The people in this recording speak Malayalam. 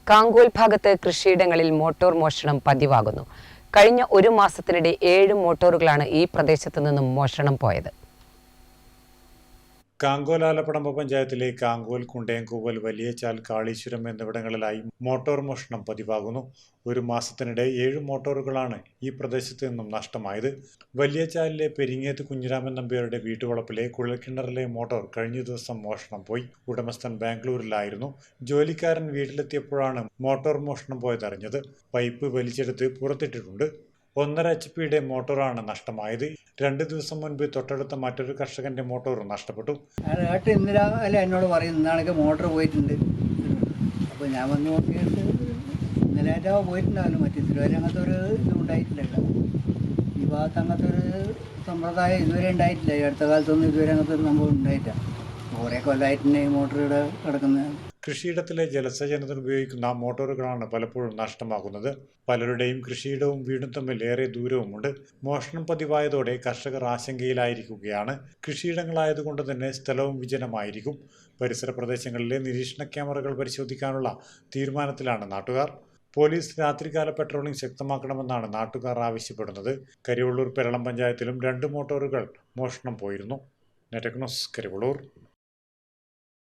കാങ്കോൽ ഭാഗത്ത് കൃഷിയിടങ്ങളിൽ മോട്ടോർ മോഷണം പതിവാകുന്നു. കഴിഞ്ഞ ഒരു മാസത്തിനിടെ 7 മോട്ടോറുകളാണ് ഈ പ്രദേശത്തു നിന്നും മോഷണം പോയത്. കാങ്കോൽ ആലപ്പടമ്പ പഞ്ചായത്തിലെ കാങ്കോൽ, കുണ്ടേങ്കോവൽ, വലിയചാൽ, കാളീശ്വരം എന്നിവിടങ്ങളിലായി മോട്ടോർ മോഷണം പതിവാകുന്നു. ഒരു മാസത്തിനിടെ 7 മോട്ടോറുകളാണ് ഈ പ്രദേശത്ത് നിന്നും നഷ്ടമായത്. വലിയചാലിലെ പെരിങ്ങേത്ത് കുഞ്ഞിരാമൻ നമ്പ്യാരുടെ വീട്ടുവളപ്പിലെ കുഴൽക്കിണറിലെ മോട്ടോർ കഴിഞ്ഞ ദിവസം മോഷണം പോയി. ഉടമസ്ഥൻ ബാംഗ്ലൂരിലായിരുന്നു. ജോലിക്കാരൻ വീട്ടിലെത്തിയപ്പോഴാണ് മോട്ടോർ മോഷണം പോയതറിഞ്ഞത്. പൈപ്പ് വലിച്ചെടുത്ത് പുറത്തിട്ടിട്ടുണ്ട്. 1.5 HP മോട്ടോറാണ് നഷ്ടമായത്. 2 ദിവസം മുൻപ് തൊട്ടടുത്ത മറ്റൊരു കർഷകന്റെ മോട്ടോർ നഷ്ടപ്പെട്ടു. ഇന്നലെ എന്നോട് പറയും ഇന്നാണെങ്കിൽ മോട്ടോർ പോയിട്ടുണ്ട്. അപ്പോൾ ഞാൻ വന്ന് നോക്കിയിട്ട് ഇന്നലെ പോയിട്ടുണ്ടാവില്ല. തിരുവല്ല അങ്ങനത്തെ ഒരു ഇതും ഉണ്ടായിട്ടില്ലല്ലോ. ഈ ഭാഗത്ത് അങ്ങനത്തെ ഒരു സമ്പ്രദായം ഇതുവരെ ഉണ്ടായിട്ടില്ല. ഈ അടുത്ത കാലത്തൊന്നും ഇതുവരെ അങ്ങനത്തെ ഒരു സംഭവം ഉണ്ടായിട്ടില്ല. കുറേ കൊല്ലമായിട്ട് തന്നെ ഈ മോട്ടോർ ഇവിടെ കിടക്കുന്നത്. കൃഷിയിടത്തിലെ ജലസേചനത്തിന് ഉപയോഗിക്കുന്ന മോട്ടോറുകളാണ് പലപ്പോഴും നഷ്ടമാകുന്നത്. പലരുടെയും കൃഷിയിടവും വീടും തമ്മിൽ ഏറെ ദൂരവുമുണ്ട്. മോഷണം പതിവായതോടെ കർഷകർ ആശങ്കയിലായിരിക്കുകയാണ്. കൃഷിയിടങ്ങളായതുകൊണ്ട് തന്നെ സ്ഥലവും വിജനമായിരിക്കും. പരിസര പ്രദേശങ്ങളിലെ നിരീക്ഷണ ക്യാമറകൾ പരിശോധിക്കാനുള്ള തീരുമാനത്തിലാണ് നാട്ടുകാർ. പോലീസ് രാത്രികാല പെട്രോളിംഗ് ശക്തമാക്കണമെന്നാണ് നാട്ടുകാർ ആവശ്യപ്പെടുന്നത്. കരിവള്ളൂർ പെരളം പഞ്ചായത്തിലും 2 മോട്ടോറുകൾ മോഷണം പോയിരുന്നു. Network news, Karivellur.